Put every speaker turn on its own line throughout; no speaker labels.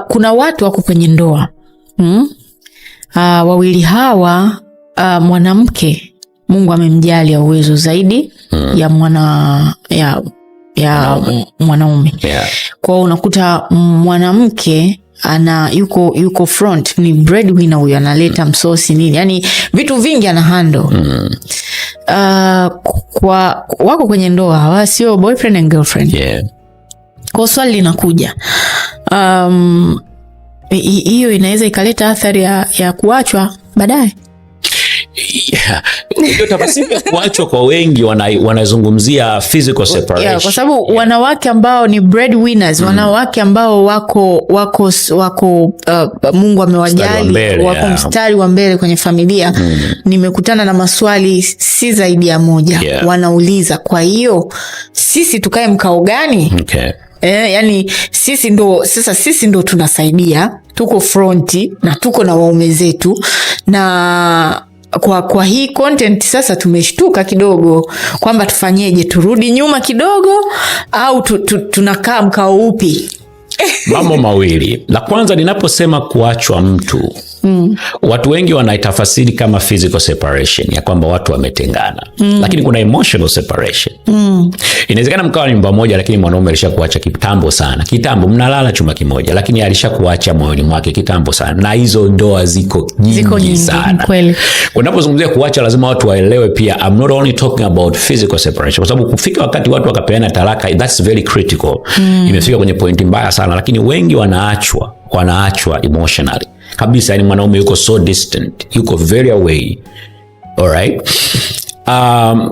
Kuna watu wako kwenye ndoa. Wawili hawa, mwanamke Mungu amemjalia uwezo zaidi ya mwanaume. Kwa unakuta mwanamke yuko front, ni breadwinner huyo, analeta msosi nini, yani vitu vingi ana handle. Wako kwenye ndoa, hawa sio boyfriend and girlfriend. Kwa swali linakuja, hiyo inaweza ikaleta athari ya kuachwa baadaye.
Ndio tafsiri ya kuachwa kwa wengi wanazungumzia physical separation.
Kwa sababu wanawake ambao ni breadwinners, wanawake ambao wako Mungu amewajali, wako mstari wa mbele kwenye familia. Nimekutana na maswali si zaidi ya moja. Wanauliza, kwa hiyo sisi tukae mkao gani? Yani sisi ndo tunasaidia, tuko fronti na tuko na waume zetu, na kwa hii content sasa tumeshtuka kidogo kwamba tufanyeje, turudi nyuma kidogo au tunakaa mkao upi?
Mambo mawili. La kwanza, ninaposema kuachwa mtu, watu wengi wanaitafasiri kama physical separation, ya kwamba watu wametengana. Lakini kuna emotional separation. Inawezekana mkawa ni nyumba moja, lakini mwanaume alishakuacha kitambo sana. Kitambo mnalala chumba kimoja, lakini alishakuacha moyoni mwake kitambo sana. Na hizo ndoa ziko nyingi sana.
Kweli.
Unapozungumzia kuacha, lazima watu waelewe pia, I'm not only talking about physical separation, kwa sababu kufika wakati watu wakapeana talaka, that's very critical. Imefika kwenye pointi mbaya sana, lakini wengi wanaachwa emotionally kabisa. Yani mwanaume yuko so distant, yuko very away. Alright.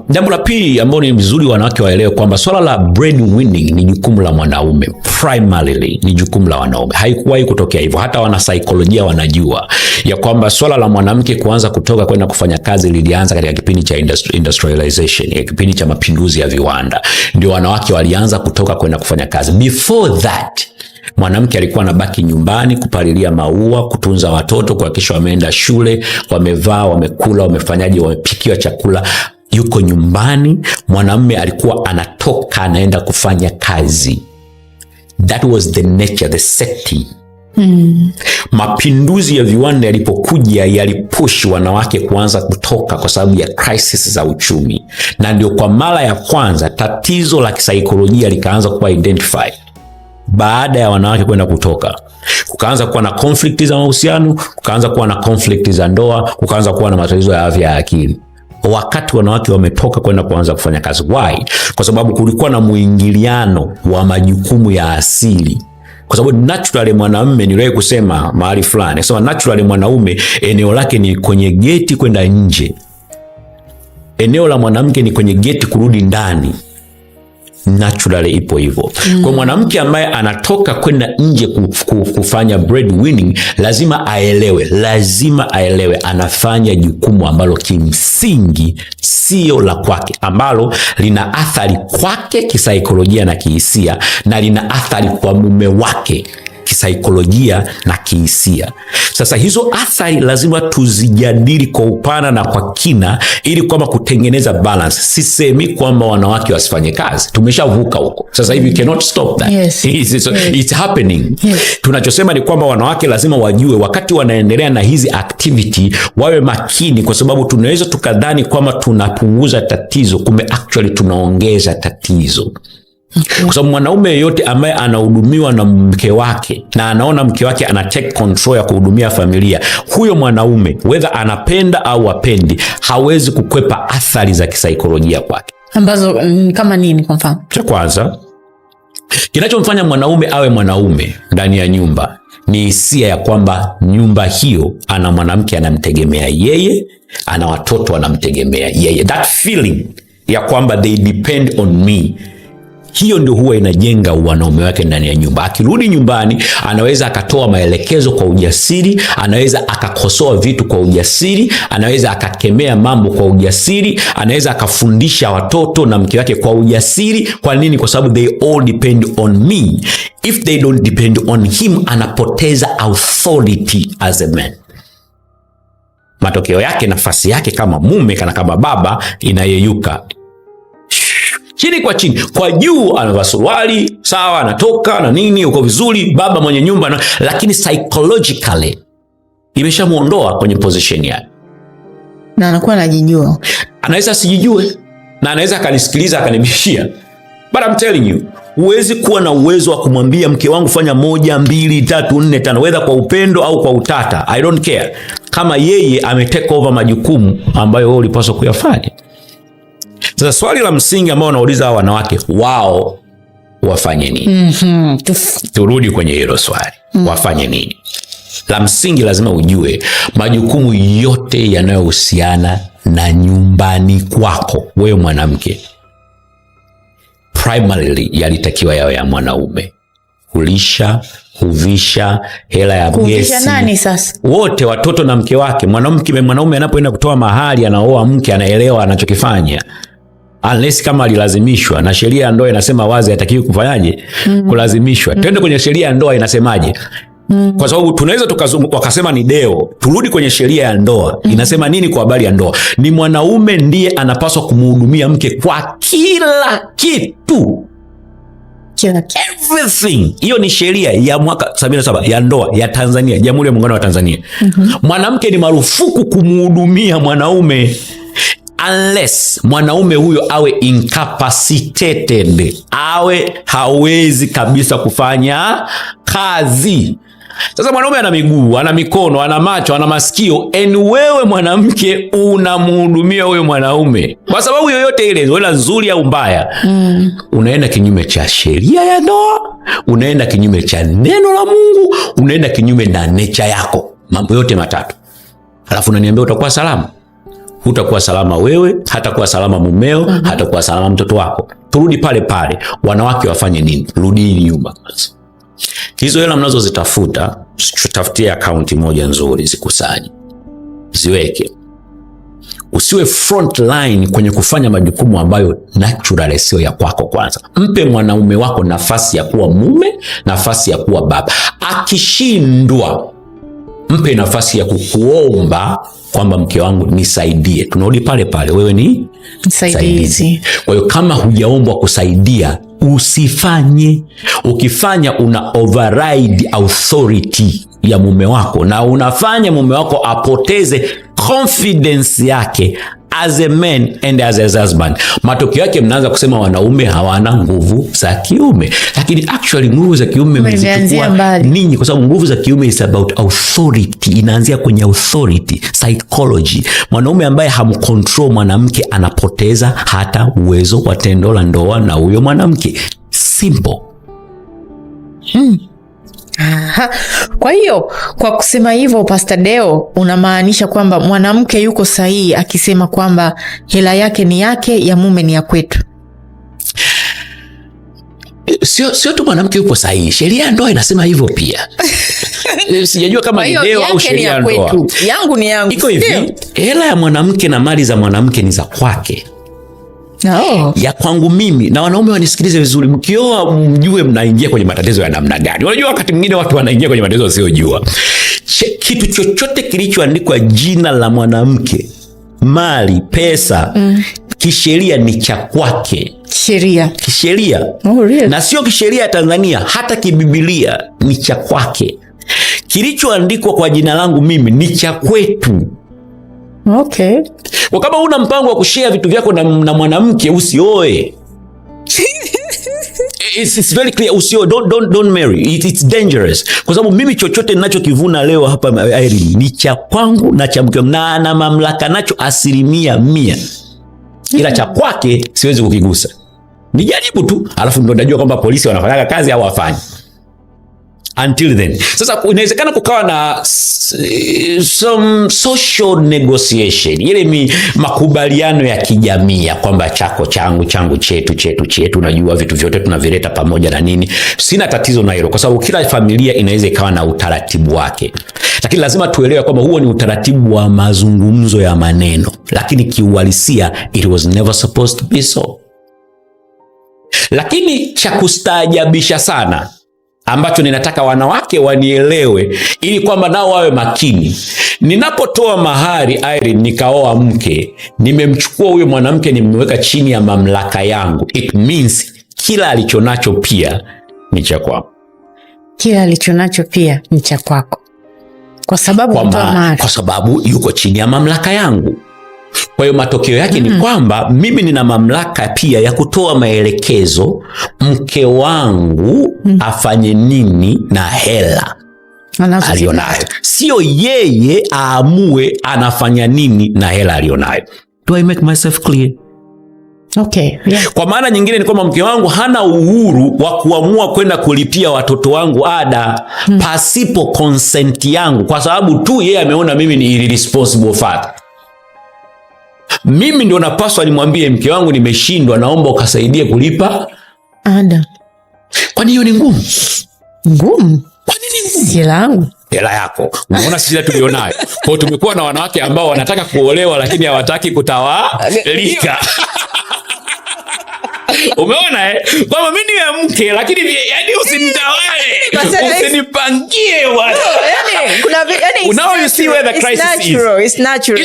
Jambo la pili ambalo ni vizuri wanawake waelewe kwamba swala la breadwinning ni jukumu la mwanaume, primarily ni jukumu la wanaume. Haikuwahi kutokea hivyo. Hata wanasaikolojia wanajua ya kwamba swala la mwanamke kuanza kutoka kwenda kufanya kazi lilianza katika kipindi cha industrialization, kipindi cha mapinduzi ya viwanda. Ndio wanawake walianza kutoka kwenda kufanya kazi. Before that, mwanamke alikuwa anabaki nyumbani kupalilia maua, kutunza watoto, kuhakikisha wameenda shule, wamevaa, wamekula, wamefanyaje, wamepikiwa chakula, yuko nyumbani. Mwanamume alikuwa anatoka anaenda kufanya kazi. That was the nature, the setting. Mapinduzi ya viwanda yalipokuja, yalipush wanawake kuanza kutoka kwa sababu ya crisis za uchumi. Na ndio kwa mara ya kwanza tatizo la kisaikolojia likaanza kuwa identified. Baada ya wanawake kwenda kutoka, kukaanza kuwa na conflict za mahusiano, kukaanza kuwa na conflict za ndoa, kukaanza kuwa na matatizo ya afya ya akili. Wakati wanawake wametoka kwenda kuanza kufanya kazi. Why? Kwa sababu kulikuwa na muingiliano wa majukumu ya asili. Kwa sababu naturally mwanamume, niliwahi kusema mahali fulani, sema naturally mwanaume eneo lake ni kwenye geti kwenda nje. Eneo la mwanamke ni kwenye geti kurudi ndani. Naturally ipo hivyo. Kwa mwanamke ambaye anatoka kwenda nje kufanya breadwinning, lazima aelewe anafanya jukumu ambalo kimsingi sio la kwake, ambalo lina athari kwake kisaikolojia na kihisia, na lina athari kwa mume wake kisaikolojia na kihisia. Sasa hizo athari lazima tuzijadili kwa upana na kwa kina, ili kwamba kutengeneza balance. Sisemi kwamba wanawake wasifanye kazi, tumeshavuka huko. Sasa hivi cannot stop that. It's happening. Tunachosema ni kwamba wanawake lazima wajue wakati wanaendelea na hizi activity wawe makini, kwa sababu tunaweza tukadhani kwamba tunapunguza tatizo, kumbe actually tunaongeza tatizo. Kwa sababu mwanaume yeyote ambaye anahudumiwa na mke wake na anaona mke wake ana take control ya kuhudumia familia, huyo mwanaume whether anapenda au apendi, hawezi kukwepa athari za kisaikolojia kwake.
Ambazo kama nini kwa mfano?
Cha kwanza, kinachomfanya mwanaume awe mwanaume ndani ya nyumba ni hisia ya kwamba nyumba hiyo ana mwanamke anamtegemea yeye, ana watoto wanamtegemea yeye. That feeling ya kwamba they depend on me, hiyo ndio huwa inajenga wanaume wake ndani ya nyumba. Akirudi nyumbani, anaweza akatoa maelekezo kwa ujasiri, anaweza akakosoa vitu kwa ujasiri, anaweza akakemea mambo kwa ujasiri, anaweza akafundisha watoto na mke wake kwa ujasiri. Kwa nini? Kwa sababu they all depend on me. If they don't depend on him, anapoteza authority as a man. Matokeo yake, nafasi yake kama mume kana kama baba inayeyuka. Chini kwa chini, kwa juu anavaa suruali, sawa, anatoka na nini, uko vizuri, baba mwenye nyumba na, lakini psychologically imeshamuondoa kwenye position yake.
Na anakuwa anajijua.
Anaweza asijijue na anaweza akanisikiliza akanibishia. But I'm telling you, huwezi kuwa na uwezo wa kumwambia mke wangu fanya 1, 2, 3, 4, 5, whether kwa upendo au kwa utata. I don't care. Kama yeye take over majukumu ambayo wewe ulipaswa kuyafanya. Sasa swali la msingi ambao wanauliza hawa wanawake, wao wafanye nini? Turudi kwenye hilo swali. Wafanye nini? La msingi lazima ujue majukumu yote yanayohusiana na nyumbani kwako wewe mwanamke, primarily yalitakiwa yawe ya mwanaume. Kulisha, kuvisha, hela ya gesi.
Kuvisha nani sasa?
Wote, watoto na mke wake. Mwanaume anapoenda kutoa mahali, anaoa mke, anaelewa anachokifanya. Unless kama alilazimishwa, na sheria ya ndoa inasema wazi hatakiwi kufanyaje? Kulazimishwa. Twende kwenye sheria ya ndoa inasemaje? Kwa sababu tunaweza wakasema ni deo. Turudi kwenye sheria ya ndoa. Inasema nini kwa habari ya ndoa? Ni mwanaume ndiye anapaswa kumhudumia mke kwa kila kitu. Everything. Hiyo ni sheria ya mwaka 77 ya ndoa ya Tanzania, Jamhuri ya Muungano wa Tanzania. Mwanamke ni marufuku kumhudumia mwanaume unless mwanaume huyo awe incapacitated, awe hawezi kabisa kufanya kazi. Sasa mwanaume ana miguu, ana mikono, ana macho, ana masikio, wewe mwanamke unamhudumia huyo mwanaume kwa sababu yoyote ile, wala nzuri au mbaya. Unaenda kinyume cha sheria ya ndoa, unaenda kinyume cha neno la Mungu, unaenda kinyume na nature yako. Mambo yote matatu. Alafu unaniambia utakuwa salama? Hutakuwa salama wewe, hatakuwa salama mumeo, hatakuwa salama mtoto wako. Turudi pale pale. Wanawake wafanye nini? Rudi nyumba kwanza. Hizo hela mnazozitafuta, tutafutie akaunti moja nzuri, zikusanye, ziweke. Usiwe front line kwenye kufanya majukumu ambayo naturally sio ya kwako kwanza. Mpe mwanaume wako nafasi ya kuwa mume, nafasi ya kuwa baba. Akishindwa, mpe nafasi ya kukuomba kwamba mke wangu nisaidie. Tunarudi pale pale, wewe ni msaidizi. Kwa hiyo kama hujaombwa kusaidia, usifanye. Ukifanya una override authority ya mume wako, na unafanya mume wako apoteze confidence yake as a man and as a husband. Matokeo yake mnaanza kusema wanaume hawana nguvu za kiume, lakini actually nguvu za kiume mmezichukua ninyi, kwa sababu nguvu za kiume is about authority. Inaanzia kwenye authority, psychology. Mwanaume ambaye hamcontrol mwanamke anapoteza hata uwezo wa tendo la ndoa na huyo mwanamke. Simple.
Kwa hiyo kwa kusema hivyo, Pastor Deo, unamaanisha kwamba mwanamke yuko sahihi akisema kwamba hela yake ni yake, ya mume ni ya kwetu?
Sio tu mwanamke yupo sahihi, sheria ya ndoa inasema hivyo pia. Sijajua kama ni Deo au sheria ya ndoa.
Yangu ni yangu.
Iko hivi, hela ya mwanamke na mali za mwanamke ni za kwake. Ya kwangu mimi. Na wanaume wanisikilize vizuri, mkioa mjue mnaingia kwenye matatizo ya namna gani. Unajua wakati mwingine watu wanaingia kwenye matatizo wasiojua. Kitu chochote kilichoandikwa jina la mwanamke, mali, pesa, kisheria ni cha kwake. Kisheria.
Oh, really?
Na sio kisheria ya Tanzania, hata kibibilia ni cha kwake. Kilichoandikwa kwa jina langu mimi ni cha kwetu.
Okay.
Kwa kama una mpango wa kushare vitu vyako na mwanamke, usioe. It's very clear, usioe. Don't marry. It's dangerous. Kwa sababu mimi chochote ninachokivuna leo hapa Irene ni cha kwangu na cha mke wangu, na ana mamlaka nacho 100%. Ila cha kwake siwezi kukigusa. Nijaribu tu, alafu ndo najua kwamba polisi wanafanya kazi au hawafanyi. Until then. Sasa inawezekana kukawa na some social negotiation. Ile makubaliano ya kijamii ya kwamba chako changu, changu chetu, unajua vitu vyote tunavileta pamoja na nini. Sina tatizo na hilo, kwa sababu kila familia inaweza ikawa na utaratibu wake. Lakini lazima tuelewe kwamba huo ni utaratibu wa mazungumzo ya maneno, lakini kiuhalisia it was never supposed to be so. Lakini cha kustaajabisha sana ambacho ninataka wanawake wanielewe ili kwamba nao wawe makini. Ninapotoa mahari Irene, nikaoa mke, nimemchukua huyo mwanamke nimeweka chini ya mamlaka yangu. It means kila alichonacho pia ni cha kwako.
Kila alichonacho pia ni cha kwako. Kwa sababu yuko chini ya mamlaka yangu. Kwa hiyo matokeo yake ni kwamba mimi nina mamlaka pia ya kutoa maelekezo mke wangu afanye nini na hela alionayo. Sio yeye aamue anafanya nini na hela alionayo. Do I make myself clear? Okay, yeah.
Kwa maana nyingine ni kwamba mke wangu hana uhuru wa kuamua kwenda kulipia watoto wangu ada pasipo consent yangu, kwa sababu tu yeye ameona mimi ni irresponsible father. Mimi ndio napaswa nimwambie mke wangu, nimeshindwa, naomba ukasaidie kulipa
ada.
Kwani hiyo ni ngumu?
Ngumu?
Kwa nini ngumu?
Si langu.
Hela yako. Unaona sisi tulionayo. Kwa hiyo tumekuwa na wanawake ambao wanataka kuolewa lakini hawataki kutawalika. Umeona kwamba mimi ni mke lakini yani usinitawale, usinipangie wala.
Yani kuna
now you see where the crisis is.
It's natural.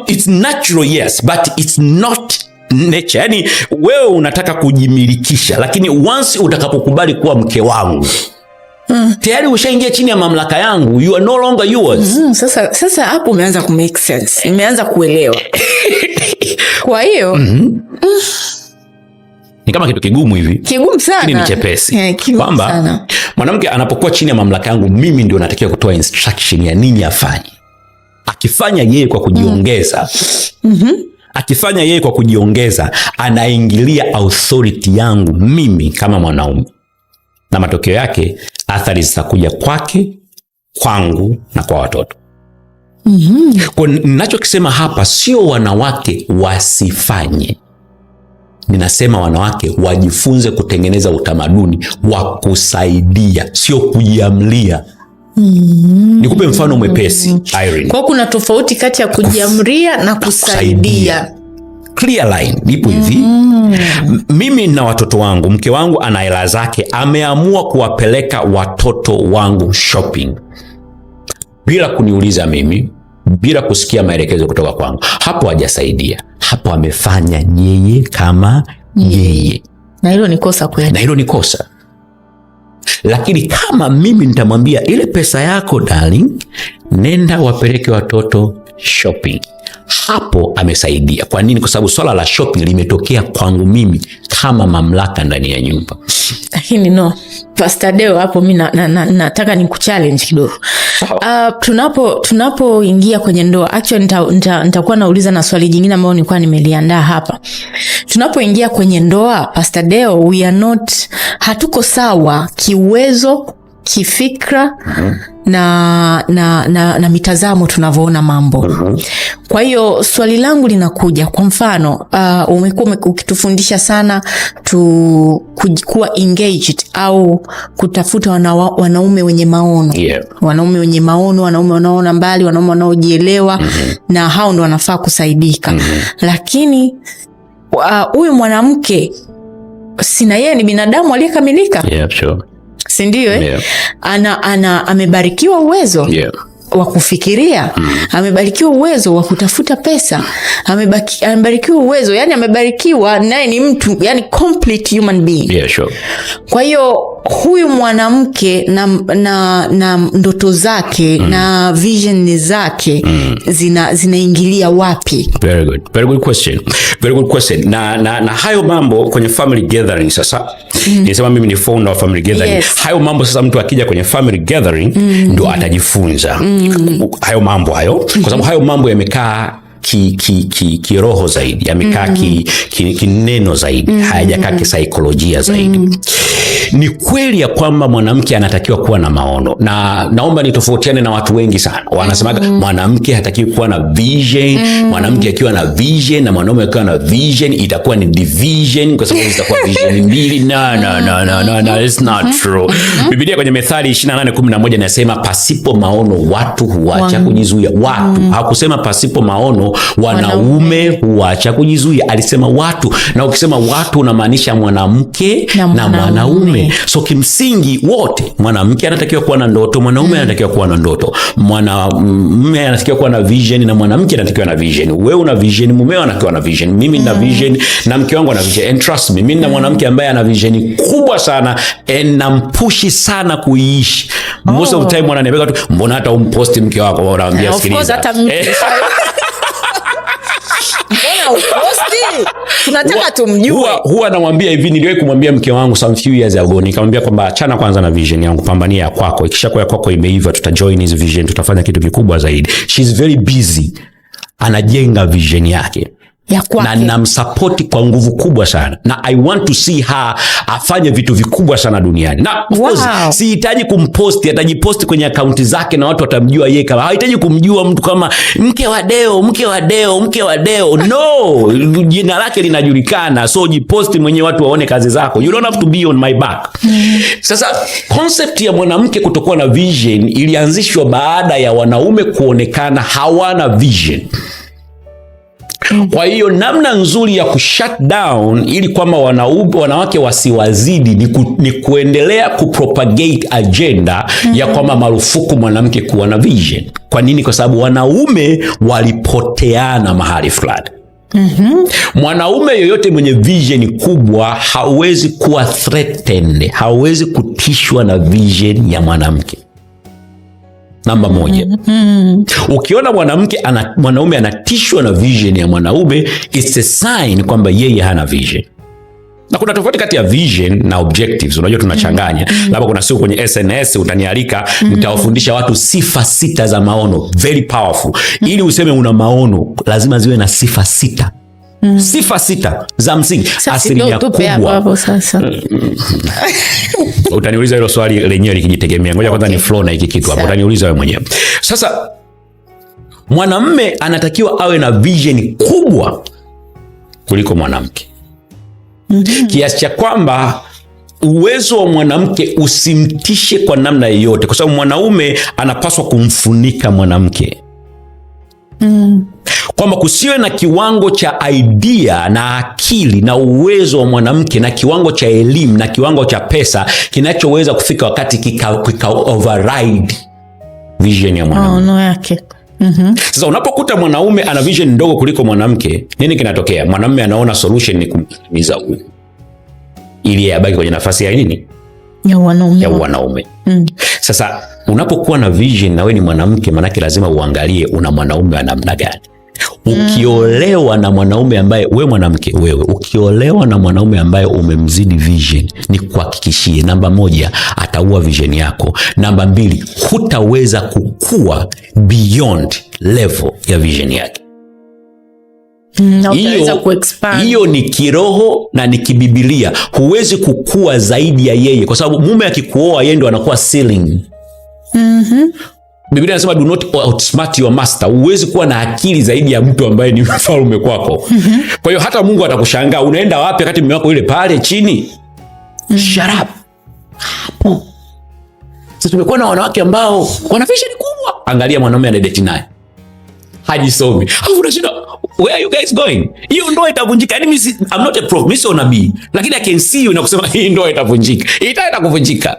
It's natural, yes, but it's not nature. Yani wewe unataka kujimilikisha, lakini once utakapokubali kuwa mke wangu, tayari ushaingia chini ya mamlaka yangu. You are no longer yours.
Sasa hapo umeanza ku make sense. Nimeanza kuelewa. Kwa hiyo
ni kama kitu kigumu hivi.
Kigumu sana.
Ni chepesi. Kwamba mwanamke anapokuwa chini ya mamlaka yangu, mimi ndio natakiwa kutoa instruction ya nini afanye. Akifanya yeye kwa kujiongeza, akifanya yeye kwa kujiongeza, anaingilia authority yangu mimi kama mwanaume. Na matokeo yake athari zitakuja kwake, kwangu na kwa watoto. Kwa ninachokisema hapa sio wanawake wasifanye. Ninasema wanawake wajifunze kutengeneza utamaduni wa kusaidia, sio kujiamlia. Nikupe mfano mwepesi, Irene.
Kwa kuna tofauti kati ya kujiamlia na kusaidia.
Clear line, nipo hivi. Mimi na watoto wangu, mke wangu ana hela zake, ameamua kuwapeleka watoto wangu shopping bila kuniuliza mimi, bila kusikia maelekezo kutoka kwangu. Hapo hajasaidia. Hapo amefanya yeye kama yeye.
Na hilo ni kosa kweli.
Na hilo ni kosa. Lakini kama mimi nitamwambia ile pesa yako darling, nenda wapeleke watoto shopping, hapo amesaidia. Kwa nini? Kwa sababu swala la shopping limetokea kwangu mimi kama mamlaka ndani ya nyumba.
Lakini no, Pastor Deo, hapo mimi nataka ni kuchallenge kidogo. Tunapoingia kwenye ndoa, actually nitakuwa nauliza na swali jingine ambalo nilikuwa nimeliandaa hapa. Tunapoingia kwenye ndoa, Pastor Deo, we are not, hatuko sawa kiuwezo, kifikra na mitazamo tunavyoona mambo. Kwa hiyo swali langu linakuja, kwa mfano umekuwa ukitufundisha sana kuwa engaged au kutafuta wanaume wenye maono. Wanaume wenye maono, wanaume wanaoona mbali, wanaume wanaojielewa, na hao ndo wanafaa kusaidika. Lakini huyu mwanamke sina, yeye ni binadamu aliyekamilika.
Sure.
Si ndio? Amebarikiwa uwezo wa kufikiria, amebarikiwa uwezo wa kutafuta pesa, amebarikiwa uwezo, yani amebarikiwa, naye ni mtu, yani complete human being.
Sure.
Kwa hiyo huyu mwanamke na ndoto zake na vision zake zinaingilia wapi?
Very good question. Na hayo mambo kwenye family gathering sasa. Nisema mimi ni founder wa family gathering. Yes. Hayo mambo sasa mtu akija kwenye family gathering ndo atajifunza. Hayo mambo hayo, kwa sababu hayo mambo yamekaa kiroho zaidi, yamekaa kineno zaidi, hayajakaa kisaikolojia zaidi. Ni kweli ya kwamba mwanamke anatakiwa kuwa na maono, na naomba nitofautiane na watu wengi sana. Wanasemaga mwanamke hatakiwi kuwa na vision. Mwanamke akiwa na vision na mwanaume akiwa na vision itakuwa ni division, kwa sababu zitakuwa vision mbili. No, it's not true. Biblia kwenye Methali 28:11 inasema pasipo maono watu huacha kujizuia. Watu, hakusema pasipo maono wanaume huacha kujizuia, alisema watu. Na ukisema watu unamaanisha mwanamke na mwanaume.
mwanaume.
So kimsingi wote, mwanamke anatakiwa kuwa na ndoto, mwanaume anatakiwa kuwa na ndoto, mwanamume anatakiwa kuwa na vision na mwanamke anatakiwa na vision. Wewe una vision, mumeo anakiwa na vision, mimi nina vision na mke wangu ana vision. And trust me, mimi na mwanamke ambaye ana vision kubwa sana and nampushi sana kuiishi. Most of the time wananiambia tu, mbona hata umposti mke wako? Wanaambia sikiliza.
Tunataka tumjue.
Huwa namwambia hivi, niliwahi kumwambia mke wangu some few years ago, nikamwambia kwamba achana kwanza na vision yangu, pambania ya kwako. Ikishakuwa ya kwako imeiva, tutajoin his vision, tutafanya kitu kikubwa zaidi. She's very busy, anajenga vision yake
ya kwake,
na namsupport kwa nguvu kubwa sana, na I want to see her afanye vitu vikubwa sana duniani. Na of course sihitaji kumposti, atajiposti kwenye akaunti zake na watu watamjua yeye. Kama hahitaji kumjua mtu kama mke wa Deo. No, jina lake linajulikana, so jiposti mwenyewe watu waone kazi zako. You don't have to be on my back. Sasa concept ya mwanamke kutokuwa na vision ilianzishwa baada ya wanaume kuonekana hawana vision. Kwa hiyo namna nzuri ya kushut down ili kwamba wanawake wasiwazidi ni kuendelea kupropagate agenda ya kwamba marufuku mwanamke kuwa na vision. Kwa nini? Kwa sababu wanaume walipoteana mahali fulani. Mwanaume yoyote mwenye vision kubwa hawezi kuwa threatened, hawezi kutishwa na vision ya mwanamke. Namba moja. Ukiona mwanaume anatishwa na vision ya mwanaume, it's a sign kwamba yeye hana vision. Na kuna tofauti kati ya vision na objectives. Unajua tunachanganya. Labda kuna siku kwenye SNS utanialika, nitawafundisha watu sifa 6 za maono, very powerful. Ili useme una maono, lazima ziwe na sifa 6. Sifa 6 za msingi. Asilimia kubwa. Utaniuliza hilo swali lenyewe likijitegemea. Ngoja kwanza ni flow na hiki kitu hapo. Utaniuliza wewe mwenyewe. Sasa mwanamume anatakiwa awe na vision kubwa kuliko mwanamke. Kiasi cha kwamba uwezo wa mwanamke usimtishe kwa namna yoyote, kwa sababu mwanaume anapaswa kumfunika mwanamke. Kwamba kusiwe na kiwango cha idea na akili na uwezo wa mwanamke na kiwango cha elimu na kiwango cha pesa kinachoweza kufika wakati kika override vision ya mwanamke.
Yake.
Sasa unapokuta mwanaume ana vision ndogo kuliko mwanamke, nini kinatokea? Mwanamume anaona solution ni kumtimiza huyu ili abaki kwenye nafasi ya nini? Ya wanaume. Sasa unapokuwa na vision na wewe ni mwanamke, manake lazima uangalie una mwanaume wa namna gani. Ukiolewa na mwanaume ambaye ukiolewa na mwanaume ambaye umemzidi vision, ni kuhakikishie, namba 1 ataua vision yako. Namba 2, hutaweza kukua beyond level ya vision yake. Hiyo ni kiroho na ni kibibilia. Huwezi kukua zaidi ya yeye, kwa sababu mume akikuoa yeye ndo anakuwa ceiling. Biblia inasema do not outsmart your master. Huwezi kuwa na akili zaidi ya mtu ambaye ni mfalme kwako. Kwa hiyo hata Mungu atakushangaa, unaenda wapi wakati mume wako yule pale chini? Shut up. Hapo. Sasa tumekuwa na wanawake ambao wana vision kubwa. Angalia mwanaume anadate naye, hajisomi. Alafu unashinda, where are you guys going? Hiyo ndoa itavunjika. Yaani I'm not a prophet, mimi sio nabii, lakini I can see you na kusema hii ndoa itavunjika. Itaenda kuvunjika.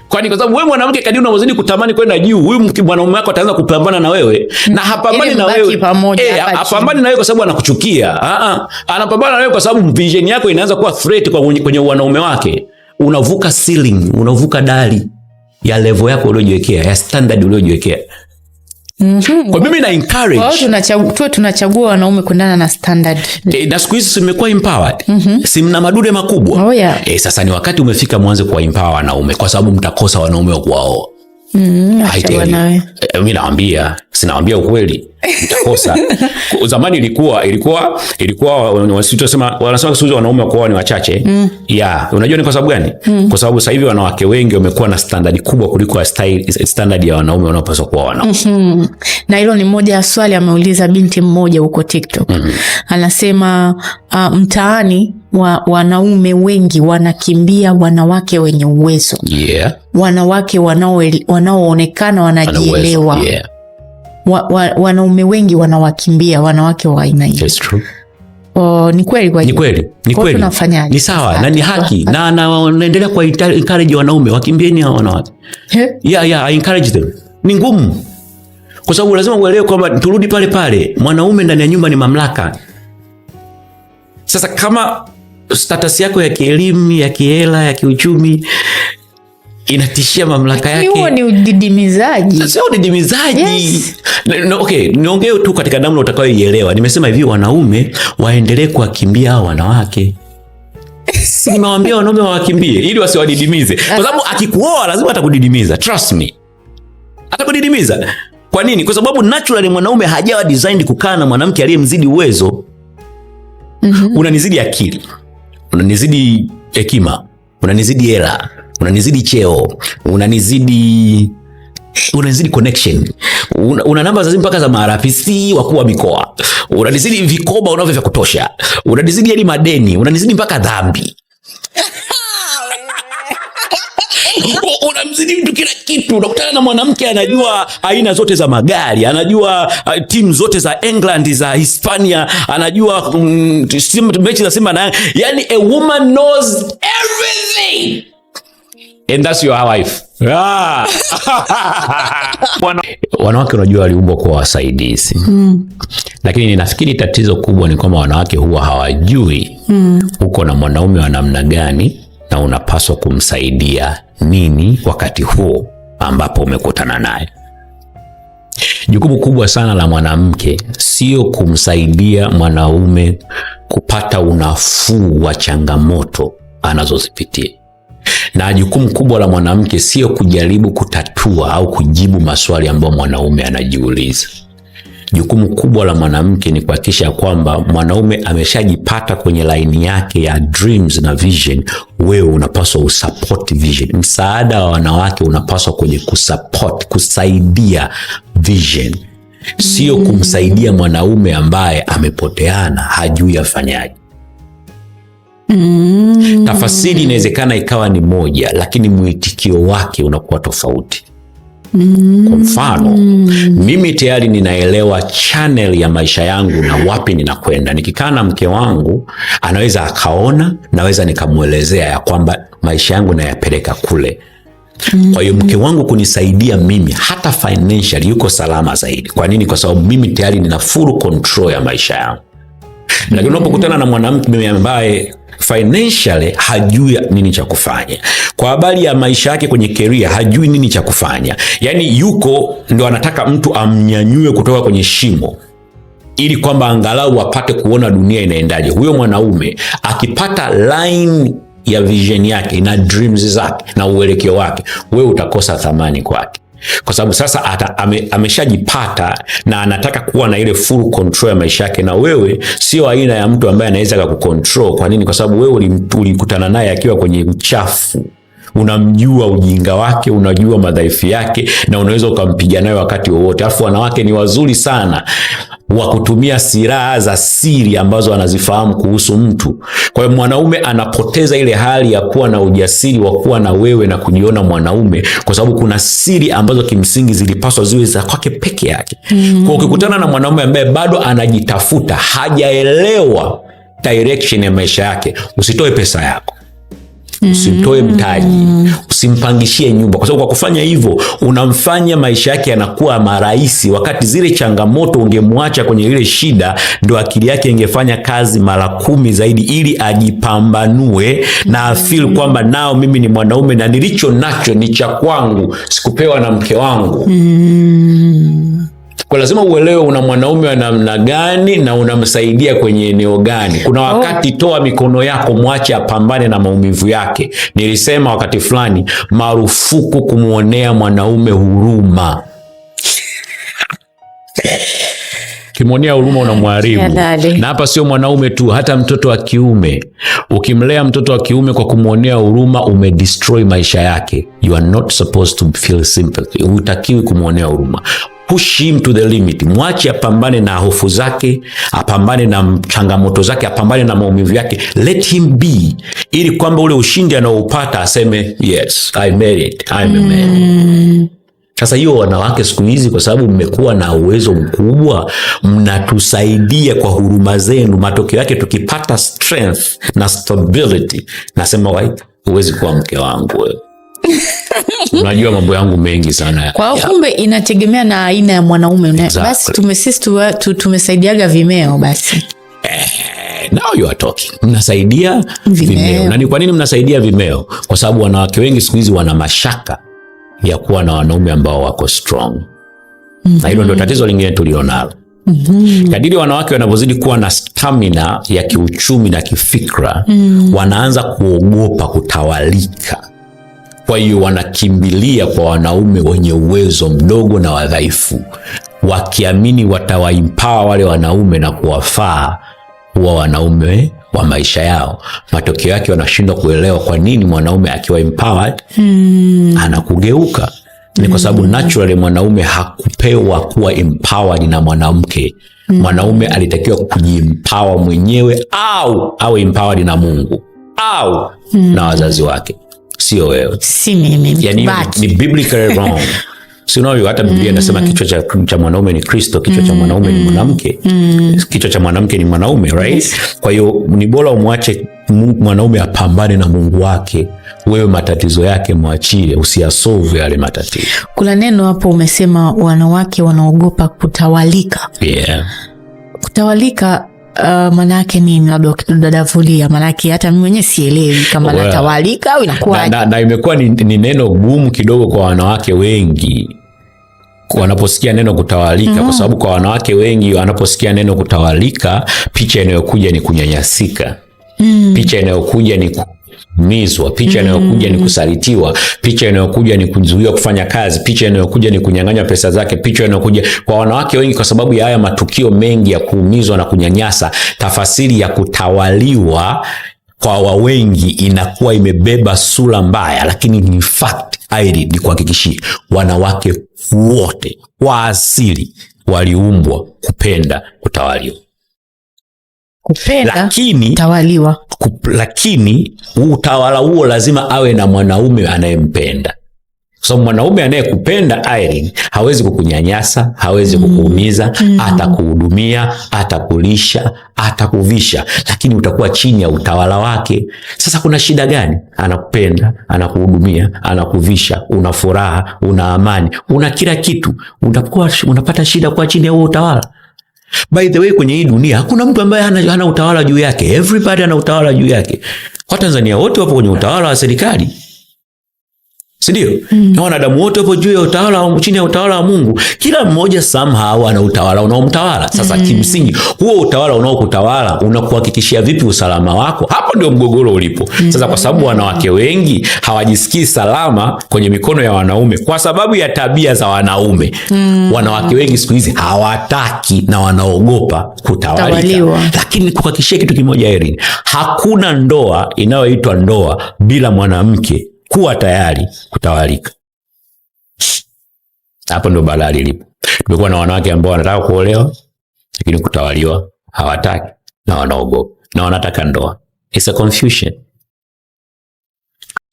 Kwani kwa sababu wewe mwanamke kadri unazidi kutamani kwenda juu, huyu mwanaume wako ataanza kupambana na wewe, na hapambani na wewe. Hapambani na wewe kwa sababu anakuchukia. Anapambana na wewe kwa sababu vision yako inaanza kuwa threat kwenye wanaume wake. Unavuka ceiling, unavuka dari ya level yako uliyojiwekea, ya standard uliyojiwekea. Kwa mimi na encourage.
Kwa tunachagua wanaume kuendana na standard.
Na siku hizi simekuwa empowered. Si mna madude makubwa. Sasa ni wakati umefika mwanze kuwa empower wanaume, kwa sababu mtakosa wanaume wa kuwaoa. Mimi naambia, sinaambia ukweli, mtakosa. Zamani ilikuwa wanasema kusuzi wanaume wa kuoa ni wachache. Unajua ni kwa sababu gani? Kwa sababu sasa hivi wanawake wengi wamekuwa na standard kubwa kuliko standard ya wanaume wanaopaswa kuwa wanaume.
Na hilo ni moja ya swali ameuliza binti mmoja huko TikTok. Anasema mtaani wanaume wengi wanakimbia wanawake wenye uwezo. Wanawake wanaoonekana wanajielewa. Wanaume wengi wanawakimbia wanawake wa aina hiyo. Ni kweli kwa hiyo.
Ni kweli. Ni sawa na ni haki na naendelea kwa encourage wanaume wakimbieni hao wanawake. I encourage them. Ni ngumu. Kwa sababu lazima uelewe kwamba turudi pale pale, mwanaume ndani ya nyumba ni mamlaka. Sasa kama status yako ya kielimu, ya kihela, ya kiuchumi inatishia mamlaka yake,
huo ni udidimizaji.
Sio udidimizaji. Yes. Okay, niongee tu katika namna utakayoielewa. Nimesema hivi, wanaume waendelee kuwakimbia hao wanawake. Nimewaambia wanaume wawakimbie ili wasiwadidimize. Kwa sababu akikuoa lazima atakudidimiza. Trust me. Atakudidimiza. Kwa nini? Kwa sababu naturally mwanaume hajawa designed kukaa na mwanamke aliyemzidi uwezo. Unanizidi akili, unanizidi hekima, unanizidi hela, unanizidi cheo, unanizidi connection, una namba za simu mpaka za marafiki wakuu wa mikoa, unanizidi vikoba unavyo vya kutosha, unanizidi hadi madeni, unanizidi mpaka dhambi. Unamzidi mtu kila kitu. Unakutana na mwanamke anajua aina zote za magari, anajua timu zote za England, za Hispania, anajua mechi za Simba na yani a woman knows everything. And that's your wife. Wanawake unajua waliumbwa kuwa wasaidizi. Lakini ninafikiri tatizo kubwa ni kwamba wanawake huwa hawajui uko na mwanaume wa namna gani na unapaswa kumsaidia nini wakati huo ambapo umekutana naye. Jukumu kubwa sana la mwanamke sio kumsaidia mwanaume kupata unafuu wa changamoto anazozipitia. Na jukumu kubwa la mwanamke sio kujaribu kutatua au kujibu maswali ambayo mwanaume anajiuliza. Jukumu kubwa la mwanamke ni kuhakikisha kwamba mwanaume ameshajipata kwenye line yake ya dreams na vision. Wewe unapaswa usupport vision. Msaada wa wanawake unapaswa kwenye kusupport, kusaidia vision. Sio kumsaidia mwanaume ambaye amepoteana, hajui afanyaje. Tafasiri inawezekana ikawa ni moja, lakini mwitikio wake unakuwa tofauti. Kwa mfano, mimi tayari ninaelewa channel ya maisha yangu na wapi ninakwenda. Nikikaa na mke wangu, anaweza akaona, naweza nikamuelezea ya kwamba maisha yangu nayapeleka kule. Kwa hiyo mke wangu kunisaidia mimi hata financially yuko salama zaidi. Kwa nini? Kwa sababu mimi tayari nina full control ya maisha yangu. Lakini unapokutana na mwanamke ambaye financially hajui nini cha kufanya, kwa habari ya maisha yake kwenye career hajui nini cha kufanya, yani yuko ndo anataka mtu amnyanyue kutoka kwenye shimo ili kwamba angalau apate kuona dunia inaendaje. Huyo mwanaume akipata line ya vision yake na dreams zake na uelekeo wake, wewe utakosa thamani kwake. Kwa sababu sasa ameshajipata na anataka kuwa na ile full control ya maisha yake, na wewe sio aina ya mtu ambaye anaweza kukucontrol. Kwa nini? Kwa sababu wewe ulikutana naye akiwa kwenye uchafu. Unamjua ujinga wake, unajua madhaifu yake, na unaweza ukampiga naye wakati wowote. Alafu wanawake ni wazuri sana wa kutumia silaha za siri ambazo anazifahamu kuhusu mtu. Kwa hiyo mwanaume anapoteza ile hali ya kuwa na ujasiri wa kuwa na wewe na kujiona mwanaume, kwa sababu kuna siri ambazo kimsingi zilipaswa ziwe za kwake peke yake. Kwa ukikutana na mwanaume ambaye bado anajitafuta, hajaelewa direction ya maisha yake, usitoe pesa yako. Usimtoe mtaji, usimpangishie nyumba, kwa sababu kwa kufanya hivyo unamfanya maisha yake yanakuwa marahisi, wakati zile changamoto ungemwacha kwenye ile shida, ndio akili yake ingefanya kazi mara 10 zaidi ili ajipambanue na feel kwamba nao mimi ni mwanaume na nilicho nacho ni cha kwangu, sikupewa na mke wangu. Kwa lazima uelewe una mwanaume wa namna gani na unamsaidia kwenye eneo gani. Kuna wakati toa mikono yako, mwache apambane na maumivu yake. Nilisema wakati fulani, marufuku kumuonea mwanaume huruma. Kimuonea huruma unamharibu. Na hapa sio mwanaume tu, hata mtoto wa kiume. Ukimlea mtoto wa kiume kwa kumuonea huruma, umedestroy maisha yake. You are not supposed to feel sympathy. Hutakiwi kumuonea huruma. Push him to the limit. Mwache apambane na hofu zake, apambane na changamoto zake, apambane na maumivu yake. Let him be, ili kwamba ule ushindi anaoupata aseme yes, I made it, I'm a man. Sasa hiyo wanawake siku hizi, kwa sababu mmekuwa na uwezo mkubwa, mnatusaidia kwa huruma zenu. Matokeo yake tukipata strength na stability, nasema wai, huwezi kuwa mke wangu wewe. Unajua mambo yangu mengi sana.
Kwa kumbe inategemea na aina ya mwanaume. Exactly. Basi tumesaidiaga Vimeo basi.
Now you are talking. Mnasaidia Vimeo. Na ni kwa nini mnasaidia Vimeo? Kwa sababu wanawake wengi siku hizi wana mashaka ya kuwa na wanaume ambao wako strong. Na hilo ndio tatizo lingine tulilonalo. Kadiri wanawake wanapozidi kuwa na stamina ya kiuchumi na kifikra, wanaanza kuogopa kutawalika. Kwa hiyo wanakimbilia kwa wanaume wenye uwezo mdogo na wadhaifu, wakiamini watawaempower wale wanaume na kuwafaa kuwa wanaume wa maisha yao. Matokeo yake wanashindwa kuelewa kwa nini mwanaume akiwa empowered anakugeuka. Ni kwa sababu naturally mwanaume hakupewa kuwa empowered na mwanamke. Mwanaume alitakiwa kujiempower mwenyewe, au awe empowered na Mungu au na wazazi wake, sio wewe.
Si mimi.
Yani ni biblically wrong. Si unayo, hata Biblia inasema kichwa cha mwanaume ni Kristo, kichwa cha mwanaume ni mwanamke. Kichwa cha mwanamke ni mwanaume, right? Yes. Kwa hiyo ni bora umwache mwanaume apambane na Mungu wake. Wewe matatizo yake mwachie, usiyasolve yale matatizo.
Kuna neno hapo umesema wanawake wanaogopa kutawalika.
Yeah.
Kutawalika maana yake nini? Labda ukidadavulia, maana yake hata mimi mwenyewe sielewi kama natawalika au inakuwa
na imekuwa ni neno gumu kidogo kwa wanawake wengi wanaposikia neno kutawalika. Kwa sababu kwa wanawake wengi wanaposikia neno kutawalika, picha inayokuja ni kunyanyasika. Picha inayokuja ni kuumizwa, picha inayokuja ni kusalitiwa, picha inayokuja ni kuzuiwa kufanya kazi, picha inayokuja ni kunyang'anya pesa zake, picha inayokuja kwa wanawake wengi. Kwa sababu ya haya matukio mengi ya kuumizwa na kunyanyasa, tafasiri ya kutawaliwa kwa wengi inakuwa imebeba sura mbaya. Lakini in fact, ni kuhakikishia, wanawake wote kwa asili waliumbwa kupenda kutawaliwa.
Lakini tawaliwa.
Lakini utawala huo lazima awe na mwanaume anayempenda. Kwa sababu mwanaume anayekupenda Irene hawezi kukunyanyasa, hawezi kukuumiza, atakuhudumia, atakulisha, atakuvisha, lakini utakuwa chini ya utawala wake. Sasa kuna shida gani? Anakupenda, anakuhudumia, anakuvisha, una furaha, una amani, una kila kitu. Unapata shida kwa chini ya huo utawala. By the way, kwenye hii dunia hakuna mtu ambaye hana utawala juu yake. Everybody ana utawala juu yake. Kwa Tanzania wote wapo kwenye utawala wa serikali, si ndio? Na wanadamu wote wapo juu ya utawala, chini ya utawala wa Mungu. Kila mmoja somehow ana utawala unaomtawala. Sasa kimsingi huo utawala unaokutawala unakuhakikishia vipi usalama wako? Hapo ndio mgogoro ulipo. Sasa kwa sababu wanawake wengi hawajisikii salama kwenye mikono ya wanaume kwa sababu ya tabia za wanaume. Wanawake wengi siku hizi hawataki na wanaogopa kutawaliwa. Lakini kuhakikishia kitu kimoja Irene, hakuna ndoa inayoitwa ndoa bila mwanamke kuwa tayari kutawalika. Hapo ndo balaa lipo. Tumekuwa na wanawake ambao wanataka kuolewa lakini kutawaliwa hawataki na wanaogopa na wanataka ndoa. It's a confusion.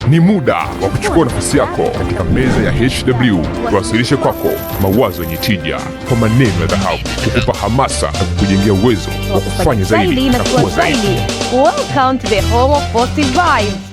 Ni muda wa kuchukua nafasi yako katika meza ya HW. Tuwasilishe kwako mawazo yenye tija kwa maneno ya dhahabu, kukupa hamasa na kukujengea uwezo wa kufanya zaidi na kuwa zaidi.
Welcome to the home of positive vibes.